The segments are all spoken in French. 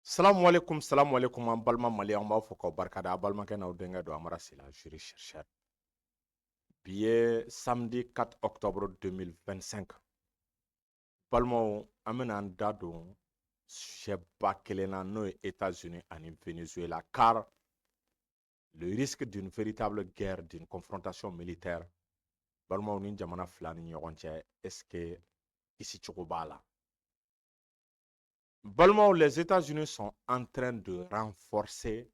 Salam alaikum an balma mali an b'a fɔ k'aw barikada a balimakɛ n'aw denkɛ don Amara Sila jury chercheur. Bi ye samedi 4 octobre 2025. Balimaw an bɛna an da don sujet kelen na n'o ye États-Unis ani Venezuela car le risque d'une véritable guerre, d'une confrontation militaire, balimaw ni jamana fila ni ɲɔgɔn cɛ est-ce que kisi cogo b'a la? Balimaw, les États-Unis sont en train de renforcer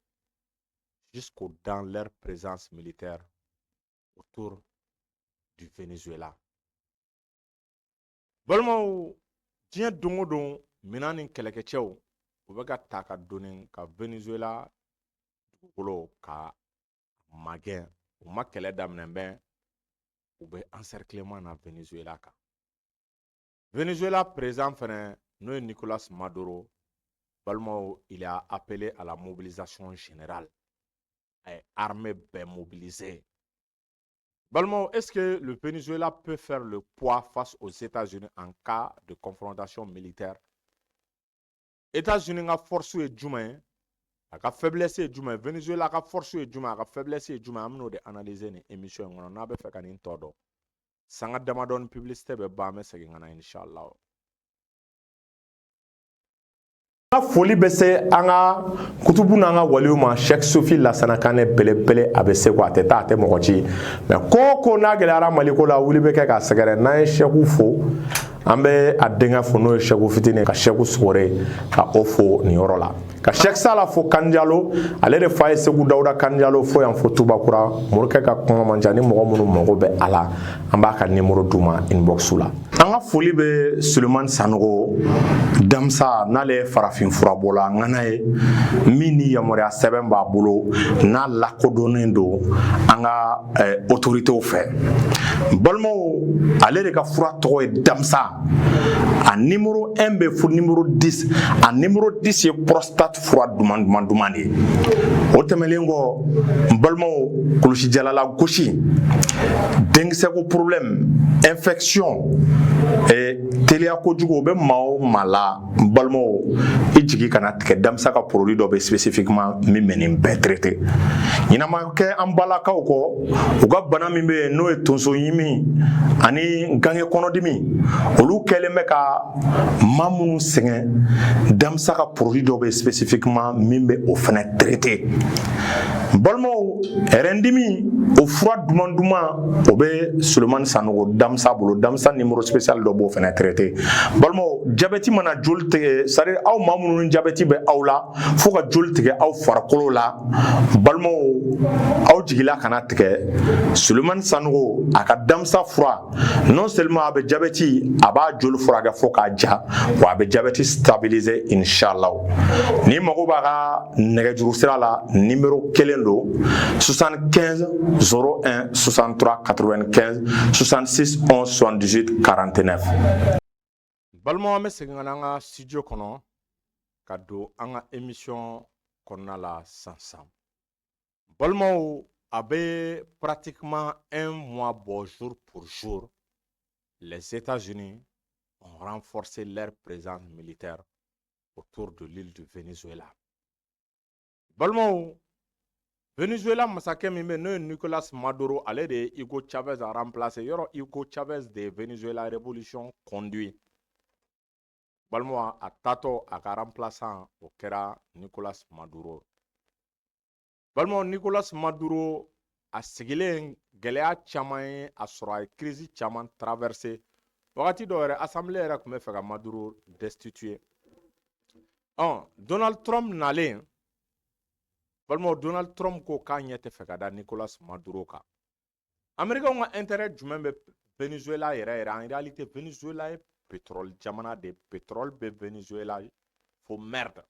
jusqu'au dans leur présence militaire autour du Venezuela. Balimaw, diɲɛ don o don minan ni kɛlɛkɛcɛw u bɛ ka ta ka donni ka Venezuela dugukolo ka magɛn u ma kɛlɛ daminɛ bɛn u bɛ encerclement na Venezuela kan. Venezuela président fɛnɛ n'o ye Nicolas Maduro, balimaw, il a appelé à la mobilisation générale. A ye armée bɛɛ mobilisée. Balimaw, est-ce que le Venezuela peut faire le poids face aux États-Unis en cas de confrontation militaire? États-Unis ka force ye jumɛn ye? A ka faiblesse ye jumɛn ye? Venezuela ka force ye jumɛn ye? A ka faiblesse ye jumɛn ye? An bɛn'o de analyser ni émission in kɔnɔ. N'a bɛ fɛ ka nin tɔ dɔn, sanga damadɔni publicité bɛ ban, an bɛ segin ka na inshallah. Foli bɛ se an ka kutubu n'an ka waliw ma Cheikh Sofi Lasana Kane belebele a bɛ se ko a tɛ taa a tɛ mɔgɔ ci mais ko n'a gɛlɛyara Maliko la wuli bɛ kɛ ka sɛgɛrɛ. N'an ye Cheikh fo an bɛ a denkɛ fo n'o ye Cheikh Fitini ka Cheikh Sogore ka o fo nin yɔrɔ la ka Cheikh Sala fo Kanjalo ale de fa ye Segu Dawuda Kanjalo fo yan fo Tubakura morikɛ ka kɔngɔ man ca ni mɔgɔ minnu mago bɛ a la an b'a ka numéro d'u ma inbox la. An ka foli bɛ Sulemani Sanogo Damsa n'ale ye farafin furabɔla ŋana ye min ni yamaruya sɛbɛn b'a bolo n'a lakodɔnnen don an ka autoritéw fɛ. Balimaw, ale de ka fura tɔgɔ ye Damsa. A numéro 1 bɛ fo numéro 10. A numéro 10 ye prostate fura duman de ye. O tɛmɛlen kɔ, balimaw, kulusi jalala gosi, denkisɛko problème, infection, teliya kojugu o bɛ maa o maa la, balimaw, i jigi kana tigɛ. Damsa ka produit dɔ bɛ spécifiquement min bɛ nin bɛɛ traiter. Ɲinama kɛ an balakaw kɔ, u ka bana min bɛ yen n'o ye tonso ɲimi ani gange kɔnɔdimi, olu kɛlen bɛ ka maa minnu sɛgɛn. Damsa ka produit dɔ bɛ spécifiquement min bɛ o fana traiter. Balimaw, rɛndimi o fura duman o bɛ Sulemani Sanogo Damsa bolo. Damsa numéro spécial dɔ b'o fana traiter. Balimaw, jabɛti mana joli tigɛ, c'est-à-dire aw maa minnu ni jabɛti bɛ aw la fo ka joli tigɛ aw farikolo la, balimaw, aw jigila kana tigɛ. Sulemani Sanogo a ka Damsa fura non seulement a bɛ jabɛti a b'a joli furakɛ fo k'a ja, wa a bɛ jabɛti stabiliser inshallah. Ni mago b'a ka nɛgɛjuru sira la numéro kelen don 75 01 63 95 66 11 78 49. Balimaw, an bɛ segin ka na an ka studio kɔnɔ ka don an ka émission kɔnɔna la sisan. Balimaw, a bɛ pratiquement un mois bɔ jour pour jour, les États-Unis ont renforcé leur présence militaire autour de l'île du Venezuela. Balimaw, Venezuela masakɛ min bɛ n'o ye Nicolas Maduro, ale de ye Hugo Chavez a remplacé. Yɔrɔ Hugo Chavez de Venezuela révolution conduit. Balimaw, a taatɔ a ka remplaçant o kɛra Nicolas Maduro. Balimaw, Nicolas Maduro a sigilen gɛlɛya caman ye a sɔrɔ, a ye crise caman traversé. Wagati dɔ yɛrɛ assemblée yɛrɛ tun bɛ fɛ ka Maduro destituer. Donald Trump nalen, balimaw, Donald Trump ko k'a ɲɛ tɛ fɛ ka da Nicolas Maduro kan. Américains ka intérêt jumɛn bɛ Venezuela yɛrɛ en réalité Venezuela ye pétrole jamana de, pétrole bɛ Venezuela fo merde.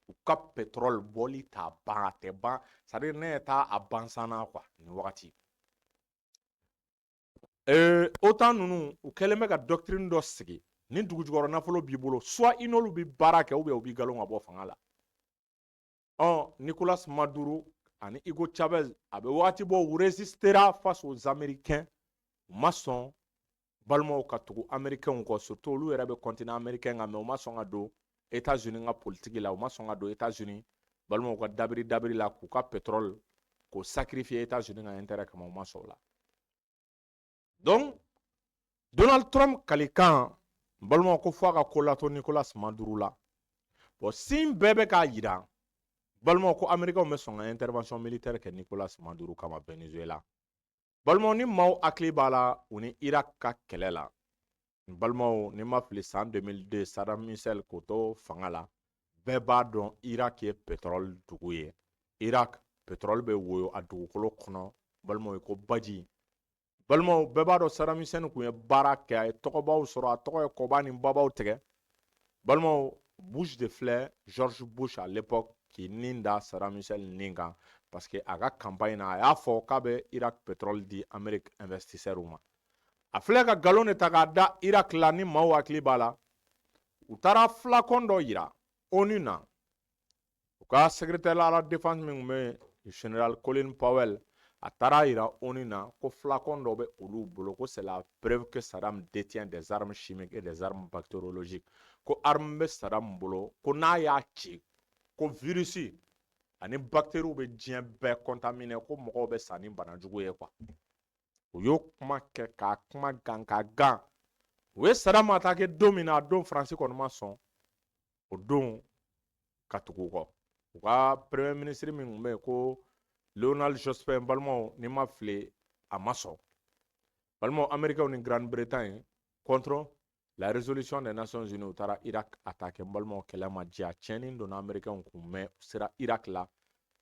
U ka pétrole bɔli t'a ban, a tɛ ban, c'est-à-dire ne ɲɛ t'a a bansanna quoi nin wagati. OTAN ninnu u kɛlen bɛ ka doctrine dɔ sigi, ni dugujukɔrɔ nafolo b'i bolo, soit i n'olu bɛ baara kɛ ou bien u b'i galon ka bɔ fanga la. Nicolas Maduro ani Hugo Chavez a bɛ wagati bɔ u résistera face aux Américains, u ma sɔn balimaw ka tugu Américains kɔ, surtout olu yɛrɛ bɛ continent américain kan mais u ma sɔn ka don États-Unis ka politique la u ma sɔn ka don États-Unis balimaw ka dabiri la k'u ka pétrole k'o sacrifier États-Unis ka intérêt kama u ma sɔn o la donc Donald Trump kalikan balimaw ko f'a ka ko latɔ Nicolas Maduro la bon sin bɛɛ bɛ k'a yira balimaw ko américains bɛ sɔn ka intervention militaire kɛ Nicolas Maduro kama Venezuela balimaw ni maaw hakili b'a la u ni Irak ka kɛlɛ la balimaw ni ma fili san 2002 Saddam Hussein k'o to fanga la bɛɛ b'a dɔn Irak ye pétrole dugu ye Irak pétrole bɛ woyo a dugukolo kɔnɔ balimaw ko baji balimaw bɛɛ b'a dɔn Saddam Hussein kun ye baara kɛ a ye tɔgɔbaw sɔrɔ a tɔgɔ ye kɔba ni babaw tigɛ balimaw Bush de filɛ George Bush à l'époque k'i nin da Saddam Hussein nin kan parce que a ka campagne na a y'a fɔ k'a bɛ Irak pétrole di Amérique investisseurs ma a filɛ ka galon de ta k'a da Irak la ni maaw hakili b'a la u taara flacon dɔ yira ONU na u ka secrétaire à la défense min tun bɛ général Colin Powell a taara yira ONU na ko flacon dɔ bɛ olu bolo ko c'est la preuve que Saddam détient des armes chimiques et des armes bactériologiques ko arme bɛ Saddam bolo ko n'a y'a ci ko virus ani bactéries bɛ diɲɛ bɛɛ contaminer ko mɔgɔw bɛ sa ni bana jugu ye quoi u y'o kuma kɛ k'a kuma gan ka gan u ye Saddam attaqué don min na a don Faransi kɔni ma sɔn o don ka tugu u kɔ u ka premier ministre min tun bɛ yen ko Lionel Jospin balimaw ni ma fili a ma sɔn balimaw américains ni Grande-Bretagne contre la résolution des Nations Unies u taara Irak attaqué balimaw kɛlɛ ma diya tiɲɛni donna américains kun mɛ u sera Irak la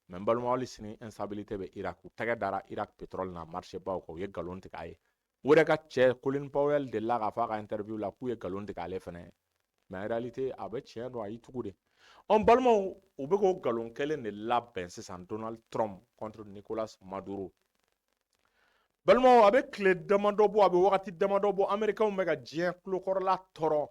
mais balimaw hali sini instabilité bɛ Irak u tɛgɛ dara Irak pétrole na marché baw kan u ye galon tigɛ a ye o de ka cɛ Colin Powell de la k'a fɔ a ka interview la k'u ye galon tigɛ ale fana mais en réalité a bɛ tiɲɛ dɔn a y'i tugu de balimaw u bɛ k'o galon kelen de labɛn sisan Donald Trump contre Nicolas Maduro balimaw a bɛ tile damadɔ bɔ a bɛ wagati damadɔ bɔ américains bɛ ka diɲɛ tulokɔrɔla tɔrɔ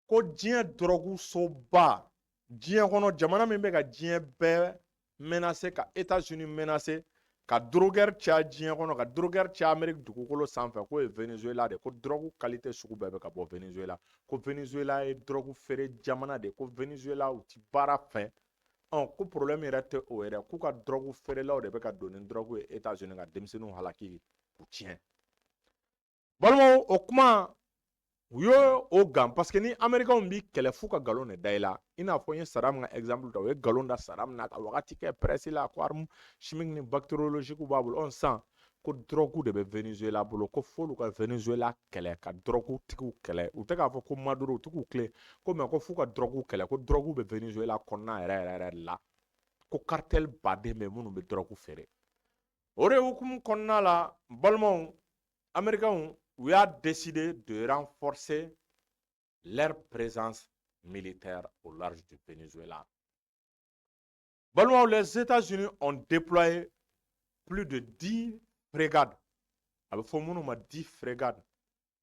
ko diɲɛ dɔrɔgu soba diɲɛ kɔnɔ jamana min bɛ ka diɲɛ bɛɛ menacer ka États-Unis menacer ka drogueur caya diɲɛ kɔnɔ ka drogueur caya Amérique dugukolo sanfɛ k'o ye Venezuela de ko drogue qualité sugu bɛɛ bɛ ka bɔ Venezuela ko Venezuela ye drogue feere jamana de ko Venezuela u ti baara fɛ ko problème yɛrɛ tɛ o yɛrɛ k'u ka drogue feerelaw de bɛ ka don ni drogue ye États-Unis ka denmisɛnninw halaki k'u tiɲɛ balimaw o kuma u y'o gan parce que ni américains bi kɛlɛ f'u ka galon de da i la i n'a fɔ n ye Saddam ka exemple ta u ye galon da Saddam na ka wagati kɛ presse la ko arme chimique ni bactériologique b'a bolo san ko drogue de bɛ Venezuela bolo ko f'olu ka Venezuela kɛlɛ ka drogue tigiw kɛlɛ u tɛ k'a fɔ ko Maduro u tɛ k'u tilen ko mais ko f'u ka drogue kɛlɛ ko drogue bɛ Venezuela kɔnɔna yɛrɛ de la ko cartel baden bɛ minnu bɛ drogue feere o de hukumu kɔnɔna la balimaw américains u y'a décidé de renforcer leur présence militaire au large du Venezuela. Balimaw, les États-Unis ont déployé plus de 10 frégades. A bɛ fɔ minnu ma 10 frégades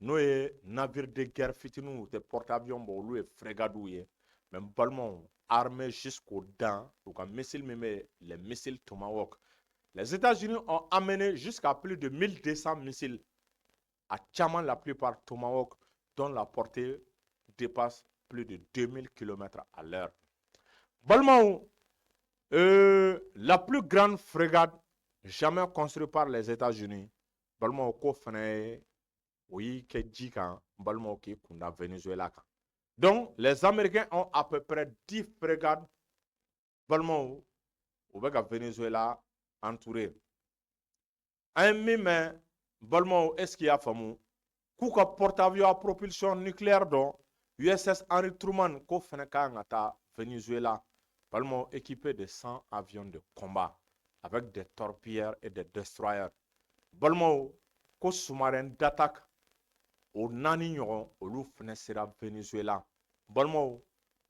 n'o ye navire de guerre fitininw u tɛ porte-avions bɔ olu ye frégades ye mais balimaw armés jusqu'aux dents u ka missile min bɛ les missiles Tomahawk. Les États-Unis ont amené jusqu'à plus de 1200 missiles à Tchaman, la plupart Tomahawk, dont la portée dépasse plus de 2000 km à l'heure. Balmaou, la plus grande frégate jamais construite par les États-Unis, Balmaou ko fana oui ke jikan Balmaou qui kunda Venezuela. Donc les Américains ont à peu près 10 frégates Balmaou au Venezuela entouré. Un même Balmaou est-ce qu'il y a famu k'u ka porte-avions à propulsion nucléaire dont USS Henry Truman ko fana ka ngata Venezuela Balmaou équipé de 100 avions de combat avec des torpilleurs et des destroyers. Balmaou ko sous-marin d'attaque au nani ɲɔgɔn olu fana sera Venezuela. Balmaou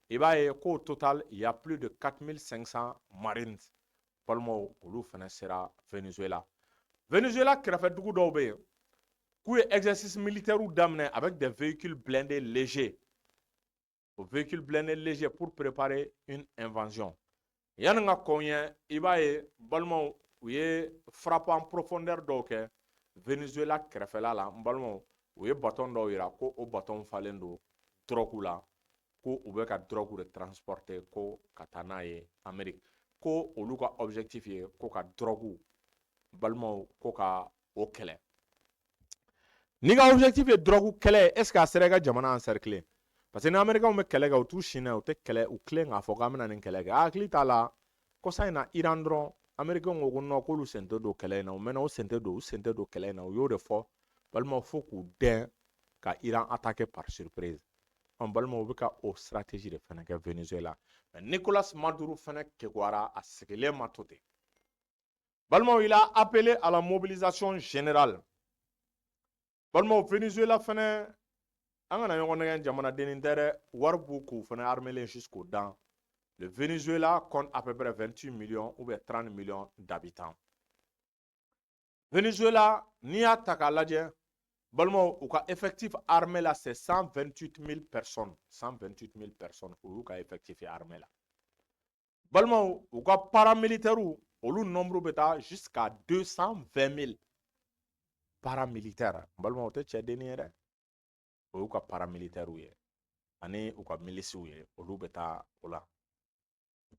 i b'a ye qu'au total il y a plus de 4500 marines. Balmaou olu fana sera Venezuela. Venezuela kɛrɛfɛ dugu dɔw bɛ yen k'u ye exercice militaire daminɛ avec des véhicules blindés légers. Aux véhicules blindés légers pour préparer une invasion. Yani ka kɔn ye i b'a ye balimaw u ye frappe en profondeur dɔw kɛ Venezuela kɛrɛfɛla la n balimaw u ye baton dɔw yira ko o baton falen don drogue la ko u bɛ ka drogue de transporter ko ka taa n'a ye Amérique ko olu ka objectif ye ko ka drogue balimaw ko ka o kɛlɛ n'i ka objectif ye drogue kɛlɛ est ce que a sera i ka jamana encercler parce que ni américains bɛ kɛlɛ kɛ u t'u sin na u tɛ kɛlɛ u tilen k'a fɔ k'an bɛna nin kɛlɛ kɛ a hakili t'a la kɔsa in na Iran dɔrɔn américains ko ko non k'olu sen tɛ don kɛlɛ in na u mɛnna u sen tɛ don kɛlɛ in na u y'o de fɔ balimaw fo k'u dɛn ka Iran attaquer par surprise balimaw u bɛ ka o stratégie de fana kɛ Venezuela mais Nicolas Maduro fana kekuara a sigilen ma to ten balimaw il a appelé à la mobilisation générale balimaw Venezuela fana an kana ɲɔgɔn nɛgɛn jamanadennin tɛ dɛ wari b'u k'u fana armelen jusqu'aux dents le Venezuela compte à peu près 28 millions ou bien 30 millions d'habitants Venezuela n'i y'a ta k'a lajɛ balimaw u ka effectif armé la c'est 128 000 personnes 128 000 personnes olu ka effectif ye armé la balimaw u ka paramilitaires olu nombre bɛ taa jusqu'à 220 000 paramilitaires balimaw o tɛ cɛdennin ye dɛ o y'u ka paramilitaires ye ani u ka miliciens ye olu bɛ taa o la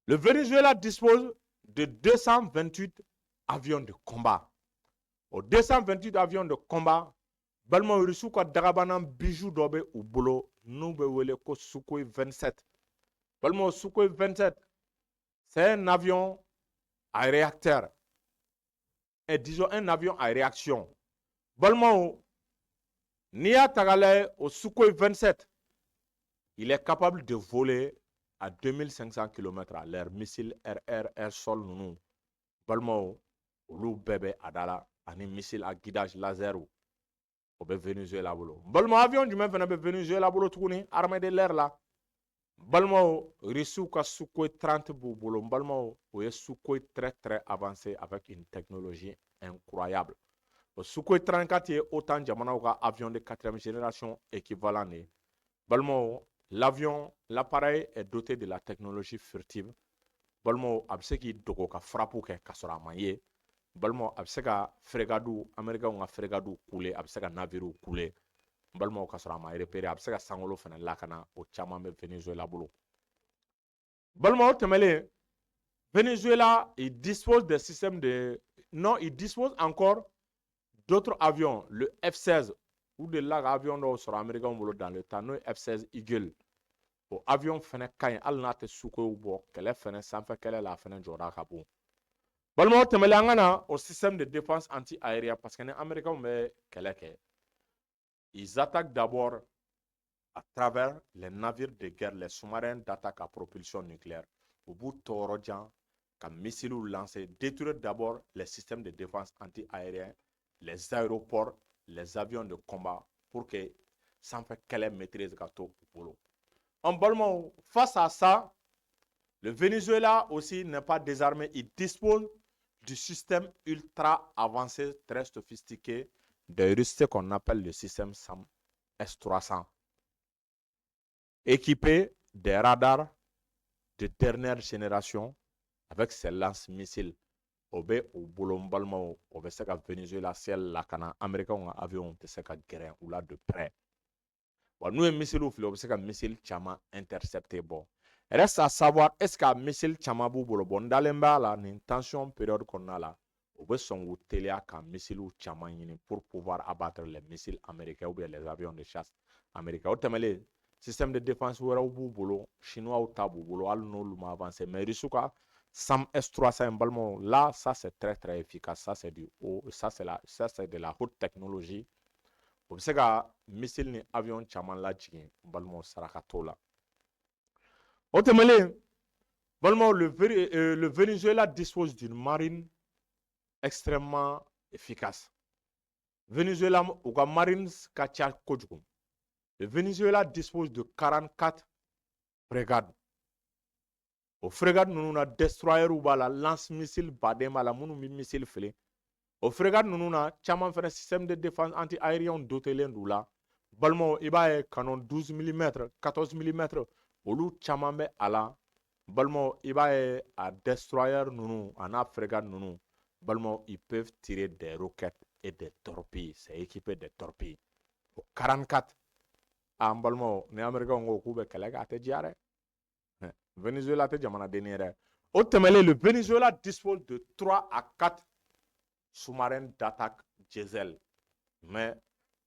le Venezuela dispose de 228 avions de combat o 228 avions de combat balimaw Rusiw ka dagabana bijou dɔ bɛ u bolo n'u bɛ wele ko Sukhoi 27 balimaw Sukhoi 27 c'est un avion à réacteur et disons un avion à réaction balimaw n'i y'a ta k'a lajɛ o Sukhoi 27 il est capable de voler à 2500 km à l'heure missile RR air sol ninnu balimaw olu bɛɛ bɛ a da la ani missile à guidage laser o bɛ Venezuela bolo balimaw avion jumɛn fana bɛ Venezuela bolo tuguni armée de l'air la balimaw Rusiw ka Sukhoi 30 b'u bolo balimaw o ye Sukhoi très très avancé avec une technologie incroyable o Sukhoi 34 ye OTAN jamanaw ka avion de 4e génération équivalent de ye balimaw l'avion l'appareil est doté de la technologie furtive balimaw a bɛ se k'i dogo ka frappe kɛ ka sɔrɔ a ma ye balimaw a bɛ se ka frégate américains ka frégate couler a bɛ se ka navire couler balimaw ka sɔrɔ a ma repérer a bɛ se ka sankolo fana lakana o caman bɛ Venezuela bolo balimaw tɛmɛlen Venezuela il dispose des systèmes de non il dispose encore d'autres avions le F-16 ou de la avion dɔw sɔrɔ américains bolo dans le temps n'o ye F-16 Eagle o avion fana ka ɲi hali n'a tɛ Sukhoi bɔ kɛlɛ fana sanfɛ kɛlɛ la a fana jɔda ka bon balimaw tɛmɛlen an ka na au système de défense anti-aérien parce que ni américains bɛ kɛlɛ kɛ ils attaquent d'abord à travers les navires de guerre les sous-marins d'attaque à propulsion nucléaire u b'u tɔɔrɔ jan ka missiles lancer détruire d'abord les systèmes de défense anti-aérien les aéroports les avions de combat pour que sanfɛ kɛlɛ maîtrise ka to u bolo balimaw face à ça le Venezuela aussi n'est pas désarmé il dispose du système ultra avancé très sophistiqué de Russie qu'on appelle le système SAM S-300 équipé des radars de dernière génération avec ses lance-missiles o bɛ u bolo n balimaw o bɛ se ka Venezuela ciel lakana américains ka avion tɛ se ka gɛrɛ u la de près wa n'u ye missile fili o bɛ se ka missile caman intercepter bɔ reste à savoir est ce que a missile caman b'u bolo n dalen b'a la nin tension période kɔnɔna la u bɛ sɔn k'u teliya ka missile caman ɲini pour pouvoir abattre les missiles américains ou bien les avions de chasse américains o tɛmɛlen système de défense wɛrɛw b'u bolo chinois ta b'u bolo hali n'olu ma avancé mais Rusiw ka SAM S-300 in balimaw là ça c'est très très efficace ça c'est du haut ça c'est de la haute technologie o bɛ se ka missile ni avion caman lajigin balimaw saraka t'o la o tɛmɛlen balimaw le Venezuela dispose d'une marine extrêmement efficace Venezuela u ka marines ka ca kojugu le Venezuela dispose de 44 frégades o frégate ninnu na destroyers b'a la lance-missile baden b'a la minnu bɛ missile fili o frégate ninnu na caman fana système de défense anti-aérien dotelen d'u la balimaw i b'a ye canon 12 mm 14 mm olu caman bɛ a la balimaw i b'a ye a destroyer ninnu a n'a frégate ninnu balimaw ils peuvent tirer des roquettes et des torpilles c'est équipé des torpilles o 44 an balmo ni Américain ko k'u bɛ kɛlɛ kɛ a tɛ diya dɛ. Venezuela tɛ jamana denni yɛrɛ. O tɛmɛlen, le Venezuela dispose de 3 à 4 sous-marins d'attaque diesel, mais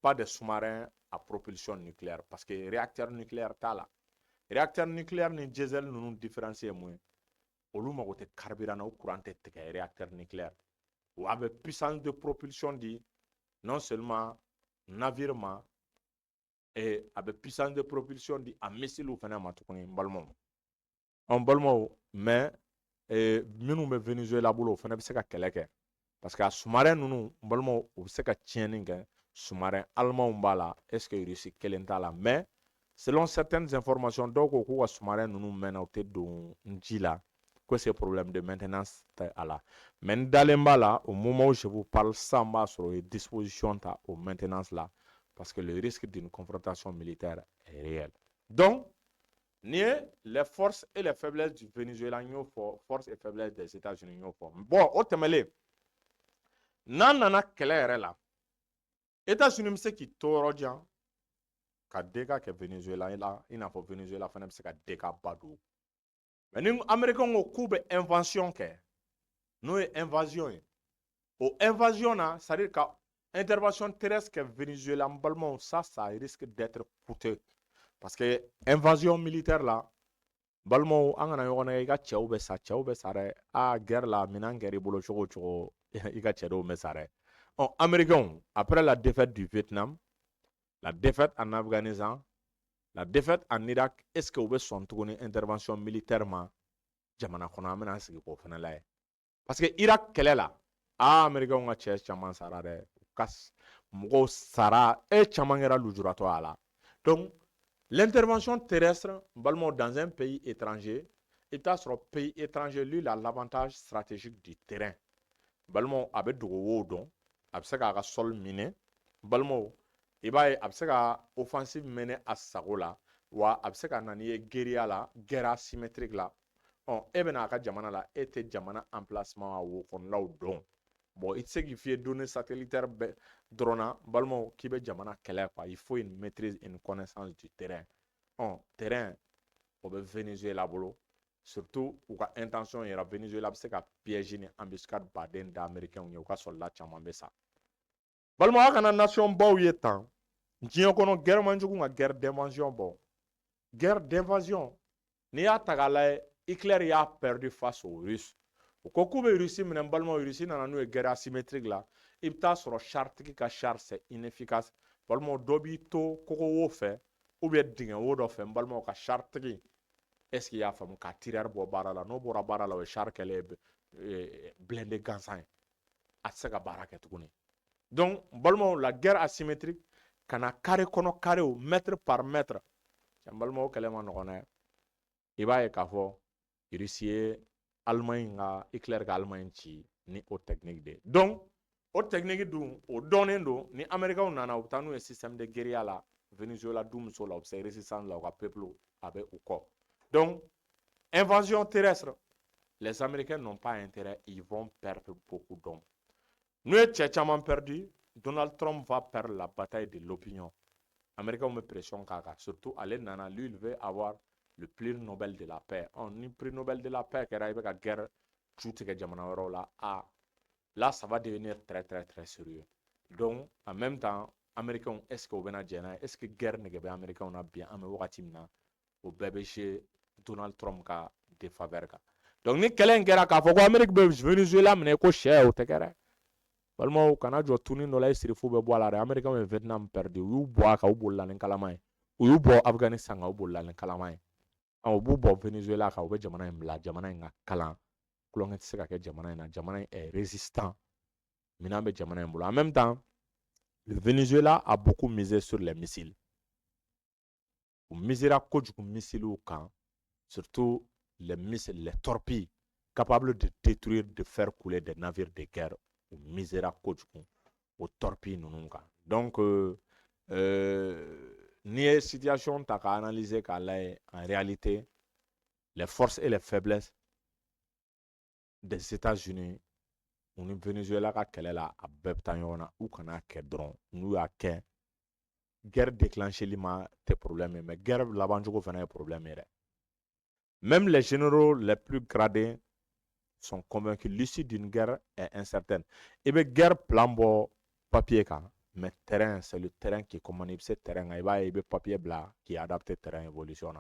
pas de sous-marins à propulsion nucléaire parce que réacteur nucléaire t'a la. Réacteur nucléaire ni diesel ninnu différence ye mun ye? Olu mago tɛ carburant na, o courant tɛ tigɛ réacteur nucléaire. Wa a bɛ puissance de propulsion di non seulement navire ma, et a bɛ puissance de propulsion di a missile fana ma tuguni n balimaw. N balimaw, mais minnu bɛ Venezuela bolo o fana bɛ se ka kɛlɛ kɛ parce que a sous-marin ninnu n balimaw u bɛ se ka tiɲɛni kɛ. Sous-marin allemand b'a la, est ce que Russie kelen t'a la, mais selon certaines informations dɔw ko k'u ka sous-marin ninnu mɛnna u tɛ don ji la, que c'est problème de maintenance tɛ a la. Mais n dalen b'a la au moment où je vous parle sisan n b'a sɔrɔ u ye disposition ta o maintenance la parce que le risque d'une confrontation militaire est réel. Donc ni ye les forces et les faiblesses du Venezuela n y'o fɔ, forces et faiblesses des États-Unis n y'o fɔ. Bon o tɛmɛlen, n'an nana kɛlɛ yɛrɛ la, États-Unis bɛ se k'i to yɔrɔ jan ka dégâts kɛ Venezuela la, i n'a fɔ Venezuela fana bɛ se ka dégâts ba don. Mais ni Américains ko k'u bɛ invasion kɛ, n'o ye invasion ye, o invasion na, c'est-à-dire ka intervention terrestre kɛ Venezuela n balimaw, ça risque d'être coûteux parce que invasion militaire la, n balimaw an kana ɲɔgɔn nɛgɛ, i ka cɛw bɛ sa dɛ. Guerre la minɛn kɛra i bolo cogo o cogo i ka cɛ dɔw bɛ sa dɛ. Américains, après la défaite du Vietnam, la défaite en Afghanistan, la défaite en Irak, est-ce que vous avez son une intervention militaire jamana kɔnɔ an bɛna sigi k'o fana lajɛ parce que Irak kɛlɛ la Américains ka cɛ caman sara dɛ, ka mɔgɔw sara caman kɛra lujuratɔ a la. Donc l'intervention terrestre balimaw dans un pays étranger, i bɛ taa sɔrɔ pays étranger lui il a l'avantage stratégique du terrain. Balimaw a bɛ dogo wo dɔn, a bɛ se k'a ka sol miner, balimaw i b'a ye a bɛ se ka offensive mener a sago la, wa a bɛ se ka na n'i ye guérilla la, guerre asymétrique la. E bɛ n'a ka jamana la, e tɛ jamana emplacement a wo kɔnɔlaw dɔn. Bon i tɛ se k'i fie données satellitaires bɛɛ dɔrɔn na balimaw k'i bɛ jamana kɛlɛ quoi, il faut une maîtrise, une connaissance du terrain. Terrain o bɛ Venezuela bolo, surtout u ka intention yɛrɛ Venezuela bɛ se ka piège ni embuscade baden da Américains ye, u ka soldat caman bɛ sa. Balimaw a kana nation baw ye tan, diɲɛ kɔnɔ guerre man jugu nka guerre d'invasion bɔ. Guerre d'invasion n'i y'a ta k'a lajɛ, Hitler y'a perdu face aux Russes. U ko k'u bɛ Russie minɛ n balimaw, Russie nana n'u ye guerre asymétrique la, i bɛ taa sɔrɔ charitigi ka char c'est inefficace. Balimaw dɔ b'i to kogowo fɛ ou bien dingɛ wo dɔ fɛ n balimaw ka charitigi, est ce que i y'a faamu, ka tireur bɔ baara la, n'o bɔra baara la o ye char kɛlɛ blindé gansan ye, a tɛ se ka baara kɛ tuguni. Donc n balimaw la guerre asymétrique ka na carré kɔnɔ carré o mètre par mètre, n balimaw kɛlɛ ma nɔgɔn dɛ. I b'a ye k'a fɔ Russie ye Allemagne ka Hitler ka Allemagne ci ni o technique de. Donc o technique dun o dɔnnen don ni Américains nana u bɛ taa n'u ye système de guérilla la Venezuela dumuso la, u bɛ se résistance la, u ka peuple a bɛ u kɔ. Donc invasion terrestre, les Américains n'ont pas intérêt, ils vont perdre beaucoup d'hommes. Nous ye cɛ caman perdu, Donald Trump va perdre la bataille de l'opinion. Américains bɛ pression k'a kan, surtout ale nana, lui il veut avoir le prix Nobel de la paix. Ni prix Nobel de la paix kɛra i bɛ ka guerre ju tigɛ jamana wɛrɛw la, là ça va devenir très très très sérieux. Donc en même temps Américains est ce que u bɛna jɛn n'a ye, est ce que guerre nege bɛ Américains na bi an bɛ wagati min na o bɛɛ bɛ jouer Donald Trump ka défaveur kan. Donc ni kɛlɛ in kɛra k'a fɔ ko Amérique bɛ Venezuela minɛ ko sɛ o tɛ kɛ dɛ. Balimaw kana jɔ tunin dɔ la i sirifu bɛ bɔ a la dɛ. Américains ye Vietnam perdu, u y'u bɔ a kan, u bolila ni kalama ye, u y'u bɔ Afghanistan kan, u bolila ni kalama ye. U b'u bɔ Venezuela kan, u bɛ jamana in bila, jamana in ka kalan, kulonkɛ tɛ se ka kɛ jamana in na, jamana in est résistant, minɛn bɛ jamana in bolo. En même temps, le Venezuela a beaucoup misé sur les missiles. U misera kojugu missiles kan, surtout les missiles, les torpilles capables de détruire, de faire couler des navires de guerre. U misera kojugu o torpilles ninnu kan. Donc n'i ye situation ta k'a analyser k'a lajɛ, en réalité les forces et les faiblesses des États-Unis u ni Venezuela ka kɛlɛ la a bɛɛ bɛ taa ɲɔgɔn na, u kana kɛ dɔrɔn, n'u y'a kɛ guerre déclenchée tes problèmes, mais guerre labanjogo fana est problème. Même les généraux les plus gradés sont convaincus que l'issue d'une guerre est incertaine. Et bien, guerre plan papier, mais terrain, c'est le terrain qui commande ce terrain. Il va y avoir papier blanc qui est adapté au terrain évolution.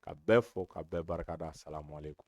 Ka bɛɛ fo, ka bɛɛ barikada. Salam alaikum.